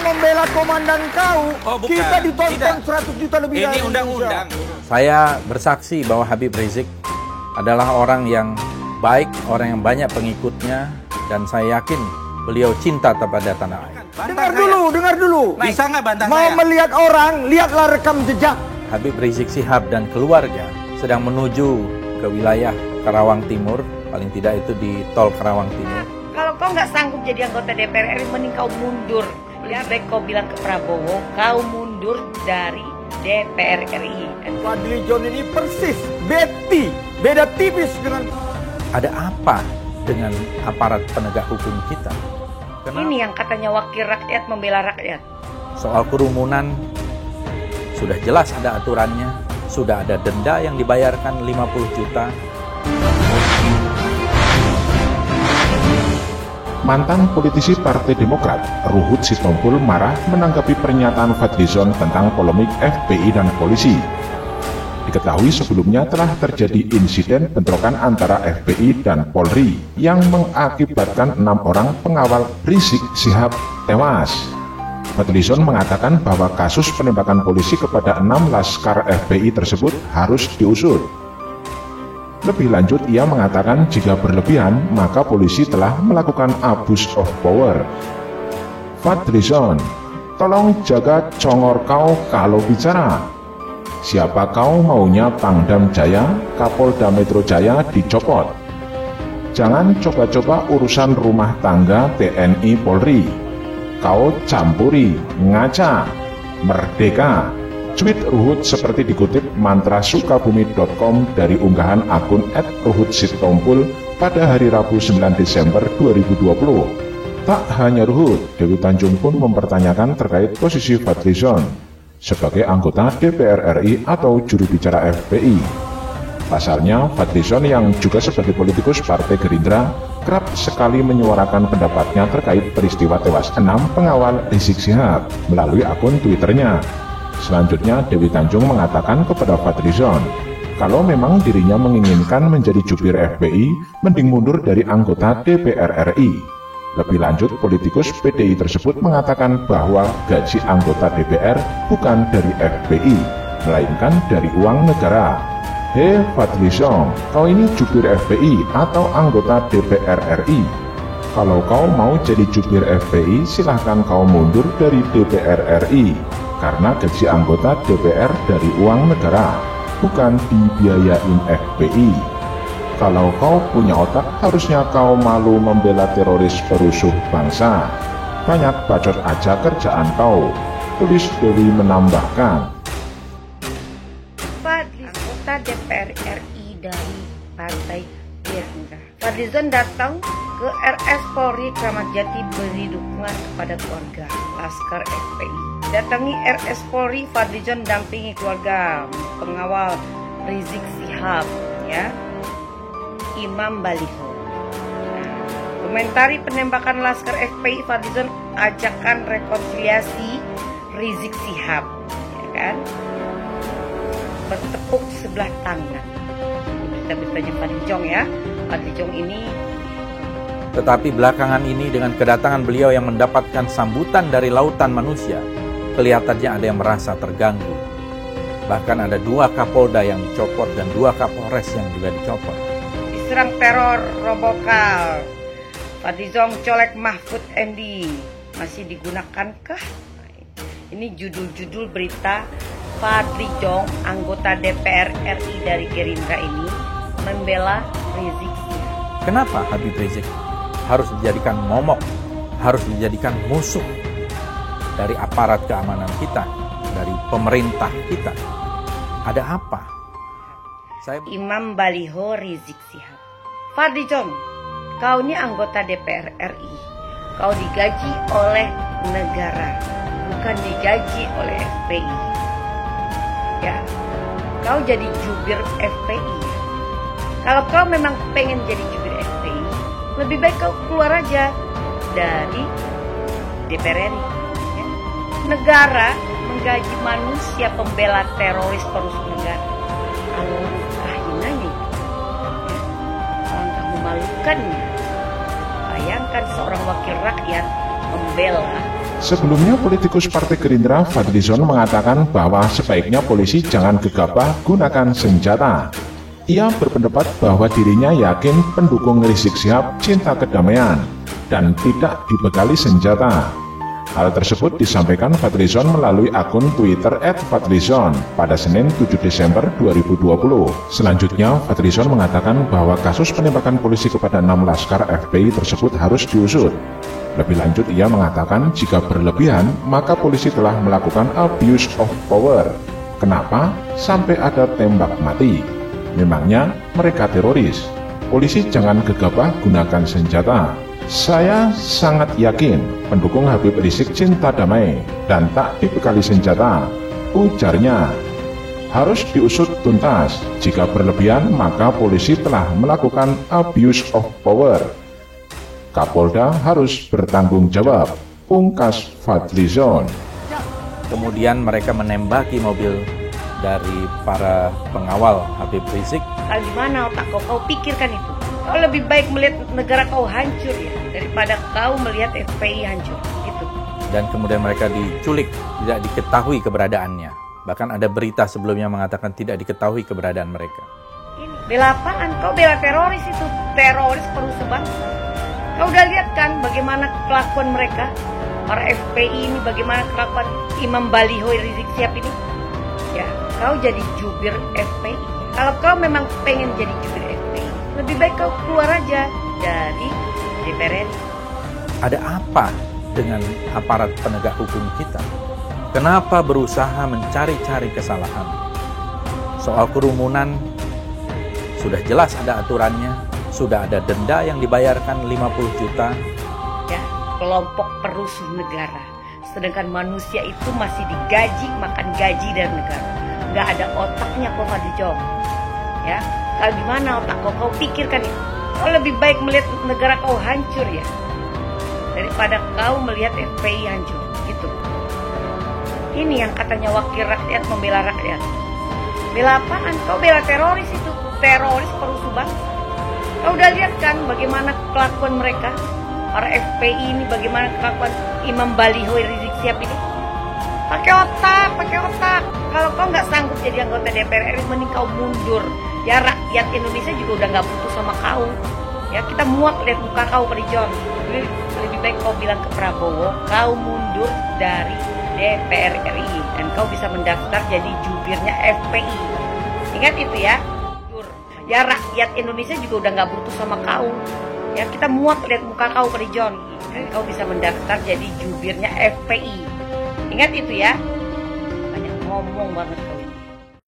membela komandan kau, Oh, bukan. kita ditonton Tidak. 100 juta lebih Ini dari undang-undang. Saya bersaksi bahwa Habib Rizik adalah orang yang baik, orang yang banyak pengikutnya, dan saya yakin beliau cinta kepada tanah air. Dengar dulu. Bisa nggak bantah Mau saya? melihat orang, lihatlah rekam jejak. Habib Rizik Syihab dan keluarga sedang menuju ke wilayah Karawang Timur, paling tidak itu di tol Karawang Timur. Kalau kau nggak sanggup jadi anggota DPR RI, mending kau mundur. Ya, baik kau bilang ke Prabowo, kau mundur dari DPR RI. Fadly John ini persis, beda tipis dengan... Ada apa dengan aparat penegak hukum kita? Ini yang katanya wakil rakyat membela rakyat. Soal kerumunan, sudah jelas ada aturannya, sudah ada denda yang dibayarkan 50 juta. Mantan politisi Partai Demokrat, Ruhut Sitompul marah menanggapi pernyataan Fadlizon tentang polemik FPI dan polisi. Diketahui sebelumnya telah terjadi insiden bentrokan antara FPI dan Polri yang mengakibatkan 6 orang pengawal Rizik Syihab tewas. Fadlizon mengatakan bahwa kasus penembakan polisi kepada 6 laskar FPI tersebut harus diusut. Lebih lanjut, ia mengatakan jika berlebihan, maka polisi telah melakukan abuse of power. Fadlizon, tolong jaga congor kau kalau bicara. Siapa kau maunya Pangdam Jaya, Kapolda Metro Jaya dicopot. Jangan coba-coba urusan rumah tangga TNI Polri. Kau campuri, ngaca, merdeka. Tweet Ruhut seperti dikutip mantrasukabumi.com dari unggahan akun @ruhutsitompul pada hari Rabu 9 Desember 2020. Tak hanya Ruhut, Dewi Tanjung pun mempertanyakan terkait posisi Fadlizon sebagai anggota DPR RI atau juru bicara FPI. Pasalnya, Fadlizon yang juga sebagai politikus Partai Gerindra kerap sekali menyuarakan pendapatnya terkait peristiwa tewas 6 pengawal Rizik Syihab melalui akun Twitternya. Selanjutnya, Dewi Tanjung mengatakan kepada Fadlizon, kalau memang dirinya menginginkan menjadi jubir FPI, mending mundur dari anggota DPR RI. Lebih lanjut, politikus PDI tersebut mengatakan bahwa gaji anggota DPR bukan dari FPI, melainkan dari uang negara. Hei Fadlizon, kau ini jubir FPI atau anggota DPR RI? Kalau kau mau jadi jubir FPI, silahkan kau mundur dari DPR RI. Karena gaji anggota DPR dari uang negara, bukan dibiayain FPI. Kalau kau punya otak, harusnya kau malu membela teroris perusuh bangsa. Banyak bacot aja kerjaan kau, tulis Dewi menambahkan. Fadli, anggota DPR RI dari Partai Gerindra. Fadlizon datang ke RS Polri Kramat Jati beri dukungan kepada keluarga laskar FPI. Datangi RS Polri, Fadlizon dampingi keluarga pengawal Rizik Syihab, ya, Imam Baliho. Komentari penembakan laskar FPI, Fadlizon ajakan rekonsiliasi Rizik Syihab, ya kan? Bertepuk sebelah tangan. Berita-beritanya Fadlizon, ya. Fadlizon ini. Tetapi belakangan ini dengan kedatangan beliau yang mendapatkan sambutan dari lautan manusia, kelihatannya ada yang merasa terganggu. Bahkan ada 2 Kapolda yang dicopot dan 2 Kapolres yang juga dicopot. Diserang teror robokal. Fadlizon colek Mahfud MD. Masih digunakankah? Ini judul-judul berita Fadlizon, anggota DPR RI dari Gerindra ini, membela Rizik Syihab. Kenapa Habib Rizik harus dijadikan momok, harus dijadikan musuh dari aparat keamanan kita, dari pemerintah kita? Ada apa? Imam Baliho Rizik Syihab. Fadlizon, kau ini anggota DPR RI. Kau digaji oleh negara, bukan digaji oleh FPI. Ya, kau jadi jubir FPI. Kalau kau memang pengen jadi jubir FPI, lebih baik kau keluar aja dari DPR RI. Ya. Negara menggaji manusia pembela teroris perusuh negara. Alangkah hinanya, ya. Alangkah memalukannya. Bayangkan seorang wakil rakyat membela Sebelumnya, politikus Partai Gerindra Fadlizon mengatakan bahwa sebaiknya polisi jangan gegabah gunakan senjata. Ia berpendapat bahwa dirinya yakin pendukung Rizik Syihab cinta kedamaian dan tidak dibekali senjata. Hal tersebut disampaikan Fadlizon melalui akun Twitter @Fadlizon pada Senin 7 Desember 2020. Selanjutnya, Fadlizon mengatakan bahwa kasus penembakan polisi kepada 6 laskar FPI tersebut harus diusut. Lebih lanjut, ia mengatakan jika berlebihan, maka polisi telah melakukan abuse of power. Kenapa sampai ada tembak mati? Memangnya mereka teroris. Polisi jangan gegabah gunakan senjata. Saya sangat yakin pendukung Habib Rizik cinta damai dan tak dibekali senjata, ujarnya. Harus diusut tuntas. Jika berlebihan, maka polisi telah melakukan abuse of power. Kapolda harus bertanggung jawab, pungkas Fadlizon. Kemudian mereka menembaki mobil dari para pengawal Habib Rizik. Gimana otak kau pikirkan itu? Kau lebih baik melihat negara kau hancur ya, daripada kau melihat FPI hancur, gitu. Dan kemudian mereka diculik, tidak diketahui keberadaannya. Bahkan ada berita sebelumnya mengatakan tidak diketahui keberadaan mereka. Ini bela apaan? Kau bela teroris itu, teroris perusuh bangsa. Kau udah lihat kan bagaimana kelakuan mereka, para FPI ini, bagaimana kelakuan Imam Baliho Rizik Syihab ini? Ya, kau jadi jubir FPI. Kalau kau memang pengen jadi jubir FPI, lebih baik kau keluar aja dari DPR RI. Ada apa dengan aparat penegak hukum kita? Kenapa berusaha mencari-cari kesalahan? Soal kerumunan, sudah jelas ada aturannya. Sudah ada denda yang dibayarkan 50 juta. Ya, kelompok perusuh negara. Sedangkan manusia itu masih digaji, makan gaji dari negara. Nggak ada otaknya kok Fadlizon. Ya, kalau gimana otak kau pikirkan itu? Kau lebih baik melihat negara kau hancur ya, daripada kau melihat FPI hancur, gitu. Ini yang katanya wakil rakyat membela rakyat. Bela apaan? Kau bela teroris itu, teroris perusuh bangsa. Kau udah lihat kan bagaimana kelakuan mereka, para FPI ini, bagaimana kelakuan Imam Baliho Rizik Syihab ini? Pakai otak, pakai otak. Kalau kau nggak sanggup jadi anggota DPR RI, mending kau mundur. Ya, rakyat Indonesia juga udah nggak butuh sama kau. Ya, kita muak lihat muka kau, Fadlizon. Lebih baik kau bilang ke Prabowo, kau mundur dari DPR RI dan kau bisa mendaftar jadi jubirnya FPI. Ingat itu ya. Ya, rakyat Indonesia juga udah nggak butuh sama kau. Ya, kita muak lihat muka kau, Fadlizon. Kau bisa mendaftar jadi jubirnya FPI. Ingat itu ya. Banyak ngomong banget kau.